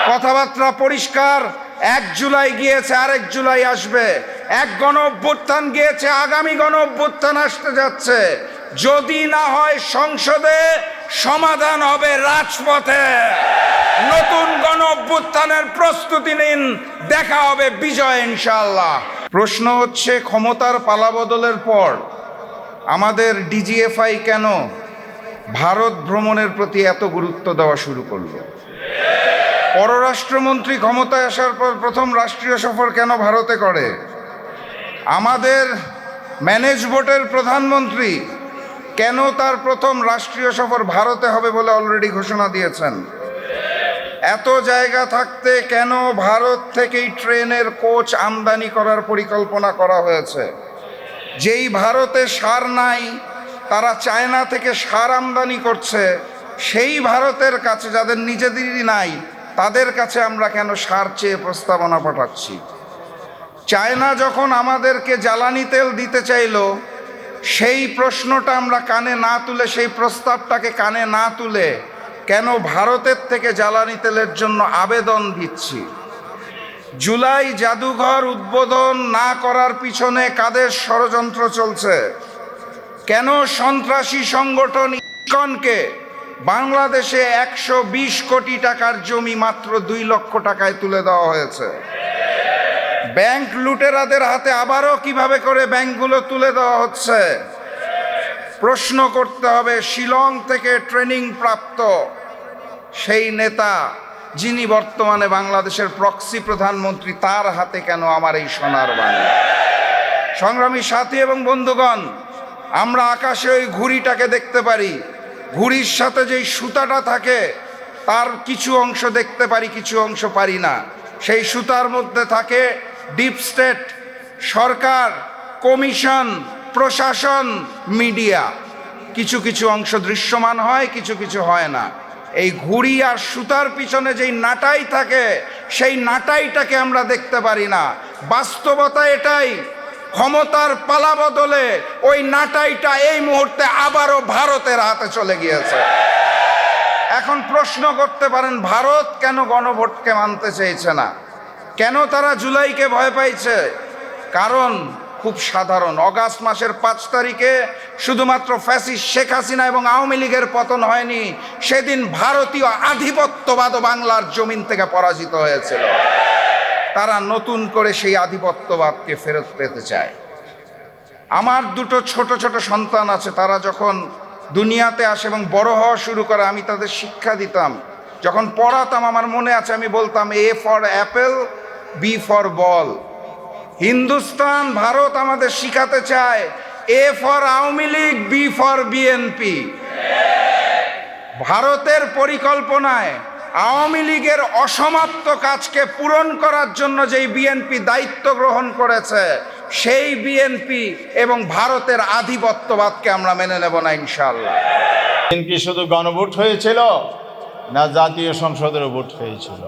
কথাবার্তা পরিষ্কার। 1 জুলাই গিয়েছে, আরেক জুলাই আসবে। এক গণ অভ্যুত্থান গিয়েছে, আগামী গণ অভ্যুত্থান আসতে যাচ্ছে। যদি না হয় সংসদে, সমাধান হবে রাজপথে। নতুন গণ অভ্যুত্থানের প্রস্তুতি নিন, দেখা হবে বিজয় ইনশাআল্লাহ। প্রশ্ন হচ্ছে, ক্ষমতার পালাবদলের পর আমাদের ডিজিএফআই কেন ভারত ভ্রমণের প্রতি এত গুরুত্ব দেওয়া শুরু করলো? পররাষ্ট্রমন্ত্রী ক্ষমতায় আসার পর প্রথম রাষ্ট্রীয় সফর কেন ভারতে করে? আমাদের ম্যানেজ বোর্ডের প্রধানমন্ত্রী কেন তার প্রথম রাষ্ট্রীয় সফর ভারতে হবে বলে অলরেডি ঘোষণা দিয়েছেন? এত জায়গা থাকতে কেন ভারত থেকেই ট্রেনের কোচ আমদানি করার পরিকল্পনা করা হয়েছে? যেই ভারতে সার নাই, তারা চায়না থেকে সার আমদানি করছে। সেই ভারতের কাছে, যাদের নিজেদেরই নাই, তাদের কাছে আমরা কেন সার চেয়ে প্রস্তাবনা পাঠাচ্ছি? চায়না যখন আমাদেরকে জ্বালানি তেল দিতে চাইলো, সেই প্রশ্নটা আমরা কানে না তুলে, সেই প্রস্তাবটাকে কানে না তুলে কেন ভারতের থেকে জ্বালানি তেলের জন্য আবেদন দিচ্ছি? জুলাই জাদুঘর উদ্বোধন না করার পিছনে কাদের ষড়যন্ত্র চলছে? কেন সন্ত্রাসী সংগঠন ইসকনকে বাংলাদেশে 120 কোটি টাকার জমি মাত্র 2 লক্ষ টাকায় তুলে দেওয়া হয়েছে? ব্যাংক লুটেরাদের হাতে আবারও কিভাবে করে ব্যাংকগুলো তুলে দেওয়া হচ্ছে? প্রশ্ন করতে হবে, শিলং থেকে ট্রেনিং প্রাপ্ত সেই নেতা, যিনি বর্তমানে বাংলাদেশের প্রক্সি প্রধানমন্ত্রী, তার হাতে কেন আমার এই সোনার বাংলা? সংগ্রামী সাথী এবং বন্ধুগণ, আমরা আকাশে ওই ঘুড়িটাকে দেখতে পারি। ঘুড়ির সাথে যেই সুতাটা থাকে, তার কিছু অংশ দেখতে পারি, কিছু অংশ পারি না। সেই সুতার মধ্যে থাকে ডিপ স্টেট, সরকার, কমিশন, প্রশাসন, মিডিয়া। কিছু কিছু অংশ দৃশ্যমান হয়, কিছু কিছু হয় না। এই ঘুড়ি আর সুতার পিছনে যেই নাটাই থাকে, সেই নাটাইটাকে আমরা দেখতে পারি না। বাস্তবতা এটাই, ক্ষমতার পালাবদলে ওই নাটাইটা এই মুহূর্তে আবারও ভারতের হাতে চলে গিয়েছে। এখন প্রশ্ন করতে পারেন, ভারত কেন গণভোটকে মানতে চেয়েছে না? কেন তারা জুলাইকে ভয় পাইছে? কারণ খুব সাধারণ। অগাস্ট মাসের 5 তারিখে শুধুমাত্র ফ্যাসিস্ট শেখ হাসিনা এবং আওয়ামী লীগের পতন হয়নি, সেদিন ভারতীয় আধিপত্যবাদ বাংলার জমিন থেকে পরাজিত হয়েছিল। তারা নতুন করে সেই আধিপত্যবাদকে ফেরত পেতে চায়। আমার 2 ছোট ছোট সন্তান আছে। তারা যখন দুনিয়াতে আসে এবং বড় হওয়া শুরু করে, আমি তাদের শিক্ষা দিতাম। যখন পড়াতাম, আমার মনে আছে, আমি বলতাম A for Apple, B for ball. Hindustan, Bharat আমাদের শিখাতে চায় A for Awami League, B for BNP. ভারতের পরিকল্পনায় আওয়ামী লীগের অসমাপ্ত কাজকে পূরণ করার জন্য যেই বিএনপি দায়িত্ব গ্রহণ করেছে, সেই বিএনপি এবং ভারতের আধিপত্যবাদকে আমরা মেনে নেব না ইনশাআল্লাহ। বিএনপি শুধু গণভোট হয়েছিল না জাতীয় সংসদের ভোট হয়েছিল?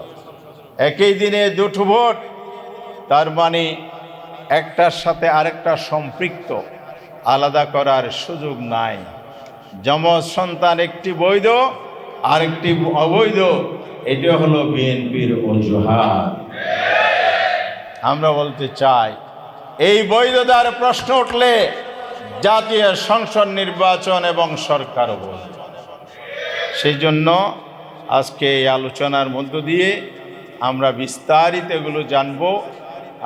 একই দিনে 2টো ভোট, তার মানে একটার সাথে আরেকটা সম্পৃক্ত, আলাদা করার সুযোগ নাই। যমজ সন্তান একটি বৈধ, আরেকটি অবৈধ, এটা হলো বিএনপির অজুহাত। আমরা বলতে চাই, এই বৈধতার প্রশ্ন উঠলে জাতীয় সংসদ নির্বাচন এবং সরকার বৈধ। সেই জন্য আজকে এই আলোচনার মধ্য দিয়ে আমরা বিস্তারিত এগুলো জানব।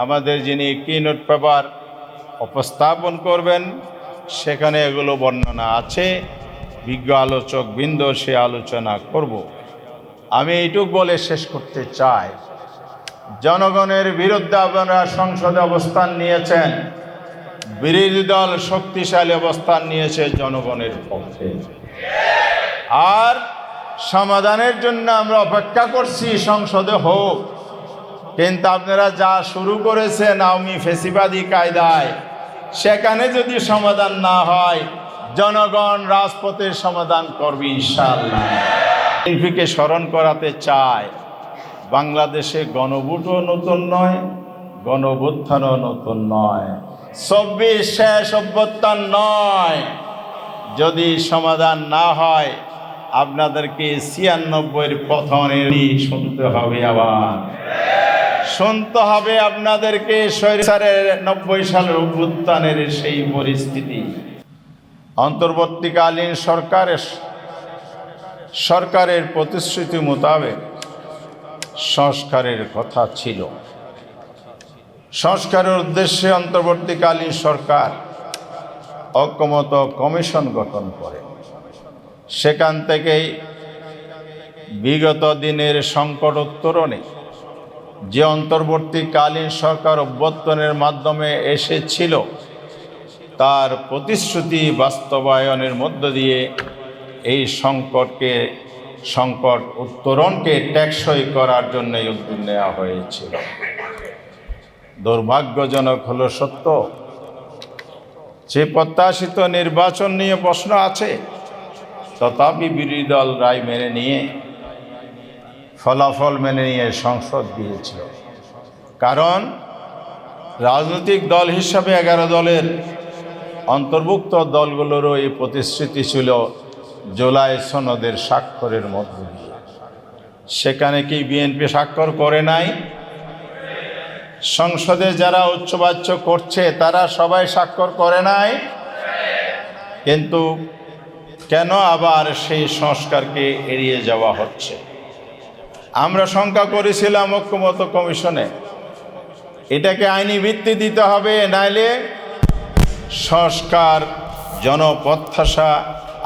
আমাদের যিনি কিনোট পেপার উপস্থাপন করবেন, সেখানে এগুলো বর্ণনা আছে। বিজ্ঞ আলোচক বৃন্দ সে আলোচনা করব। আমি এইটুক বলে শেষ করতে চাই, জনগণের বিরুদ্ধে আপনারা সংসদে অবস্থান নিয়েছেন, বিরোধী দল শক্তিশালী অবস্থান নিয়েছে জনগণের পক্ষে। আর সমাধানের জন্য আমরা অপেক্ষা করছি সংসদে হোক। কিন্তু আপনারা যা শুরু করেছেন আওয়ামী ফেসিবাদী কায়দায়, সেখানে যদি সমাধান না হয়, জনগণ রাজপথের সমাধান করবে ইনশাআল্লাহ। বিএনপিকে স্মরণ করাতে চায়, বাংলাদেশে গণভোটও নতুন নয়, গণঅভ্যুত্থানও নতুন নয়, 24 শেষ অভ্যুত্থান নয়। যদি সমাধান না হয়, আপনাদেরকে 96-এর পতনেরই শুনতে হবে, আবার শুনতে হবে আপনাদেরকে স্বৈরাচারের 90 সালের অভ্যুত্থানের সেই পরিস্থিতি। অন্তর্বর্তীকালীন সরকারের প্রতিশ্রুতি মোতাবেক সংস্কারের কথা ছিল। সংস্কারের উদ্দেশ্যে অন্তর্বর্তীকালীন সরকার ঐকমত্য কমিশন গঠন করে। সেখান থেকেই বিগত দিনের সংকট উত্তরণে যে অন্তর্বর্তীকালীন সরকার অভ্যর্থনের মাধ্যমে এসেছিল, তার প্রতিশ্রুতি বাস্তবায়নের মধ্য দিয়ে এই সংকট উত্তরণকে টেকসই করার জন্যই উদ্যোগ নেওয়া হয়েছিল। দুর্ভাগ্যজনক হলো সত্য, যে প্রত্যাশিত নির্বাচন নিয়ে প্রশ্ন আছে, তথাপি বিরোধী দল রায় মেনে নিয়ে, ফলাফল মেনে নিয়ে সংসদ দিয়েছিল। কারণ রাজনৈতিক দল হিসাবে 11 দলের অন্তর্ভুক্ত দলগুলোরও এই প্রতিশ্রুতি ছিল জুলাই সনদের স্বাক্ষরের মধ্য দিয়ে। সেখানে কি বিএনপি স্বাক্ষর করে নাই? সংসদে যারা উচ্চবাচ্য করছে তারা সবাই স্বাক্ষর করে নাই? কিন্তু কেন আবার সেই সংস্কারকে এড়িয়ে যাওয়া হচ্ছে? আমরা শঙ্কা করেছিলাম ঐকমত্য কমিশনে, এটাকে আইনি ভিত্তি দিতে হবে, নাইলে সংস্কার, জনপ্রত্যাশা,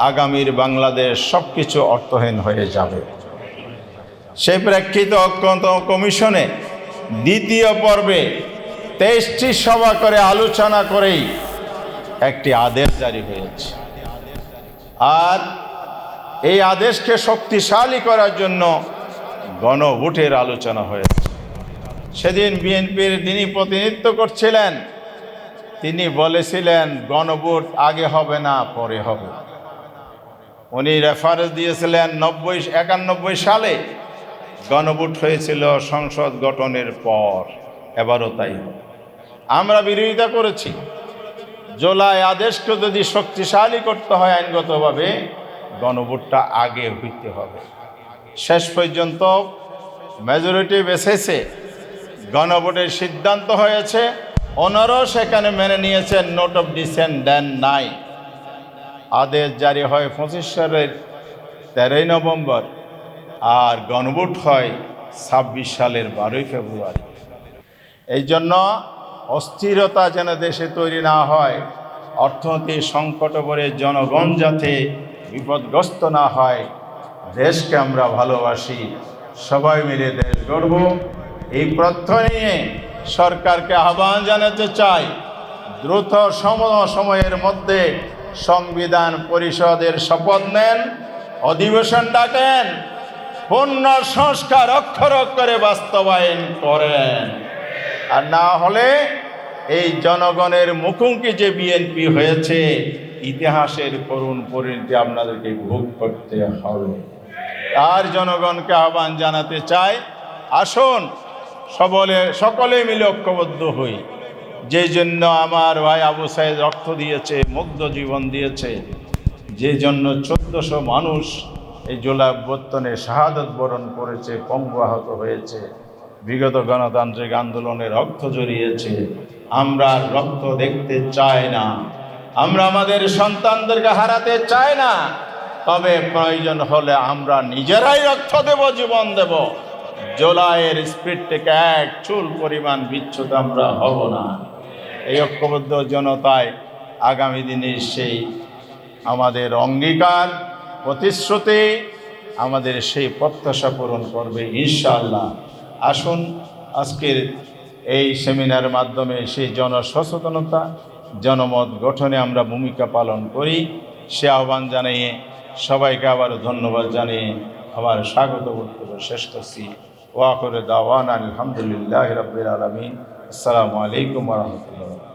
আগামীর বাংলাদেশ সব কিছু অর্থহীন হয়ে যাবে। সেই প্রেক্ষিতে ঐকমত্য কমিশনে দ্বিতীয় পর্বে 23টি সভা করে আলোচনা করেই একটি আদেশ জারি হয়েছে। আর এই আদেশকে শক্তিশালী করার জন্য গণভোটের আলোচনা হয়েছে। সেদিন বিএনপির যিনি প্রতিনিধিত্ব করছিলেন, তিনি বলেছিলেন গণভোট আগে হবে না, পরে হবে। উনি রেফারেন্স দিয়েছিলেন 91 সালে গণভোট হয়েছিল সংসদ গঠনের পর, এবারও তাই হবে। আমরা বিরোধিতা করেছি, জুলাই আদেশকে যদি শক্তিশালী করতে হয় আইনগতভাবে, গণভোটটা আগে হইতে হবে। শেষ পর্যন্ত মেজরিটি বেসিসে গণভোটের সিদ্ধান্ত হয়েছে। ওনারাও সেখানে মেনে নিয়েছেন, নোট অফ ডিসেন্ট দেন নাই। আদেশ জারি হয় 25 সালের 13 নভেম্বর, আর গণভোট হয় 26 সালের 12 ফেব্রুয়ারি। এই জন্য অস্থিরতা যেন দেশে তৈরি না হয়, অর্থনৈতিক সংকটে পড়ে জনগণ যাতে বিপদগ্রস্ত না হয়, দেশকে আমরা ভালোবাসি, সবাই মিলে দেশ গড়ব, এই প্রত্যয় নিয়ে সরকারকে আহ্বান জানাতে চাই, দ্রুত সময়ের মধ্যে সংবিধান পরিষদের শপথ নেন, অধিবেশন ডাকেন, পূর্ণ সংস্কার অক্ষর অক্ষরে বাস্তবায়ন করেন। আর না হলে এই জনগণের মুখোমুখি যে বিএনপি হয়েছে, ইতিহাসের করুণ পরিণতি আপনাদেরকে ভোগ করতে হবে। আর জনগণকে আহ্বান জানাতে চাই, আসুন সকলে মিলে ঐক্যবদ্ধ হই। যে জন্য আমার ভাই আবু সাইদ রক্ত দিয়েছে, মুগ্ধ জীবন দিয়েছে, যে জন্য 1400 মানুষ এই জুলাই অভ্যুত্থানে শাহাদত বরণ করেছে, পঙ্গু আহত হয়েছে, বিগত গণতান্ত্রিক আন্দোলনে রক্ত জড়িয়েছে, আমরা রক্ত দেখতে চাই না, আমরা আমাদের সন্তানদেরকে হারাতে চাই না। তবে প্রয়োজন হলে আমরা নিজেরাই রক্ত দেব, জীবন দেব। জুলাইয়ের স্পিরিট থেকে এক চুল পরিমাণ বিচ্যুত আমরা হব না। এই ঐক্যবদ্ধ জনতায় আগামী দিনে সেই আমাদের অঙ্গীকার, প্রতিশ্রুতি, আমাদের সেই প্রত্যাশা পূরণ করবে ইনশাআল্লাহ। আসুন আজকের এই সেমিনারের মাধ্যমে সেই জনসচেতনতা, জনমত গঠনে আমরা ভূমিকা পালন করি, সে আহ্বান জানিয়ে সবাইকে আবারও ধন্যবাদ জানিয়ে আমার স্বাগত বক্তব্য শেষ করছি। ওয়া আখিরু দাওয়ানা আলহামদুলিল্লাহি রাব্বিল আলামিন। আসসালামু আলাইকুম ওয়া রাহমাতুল্লাহ।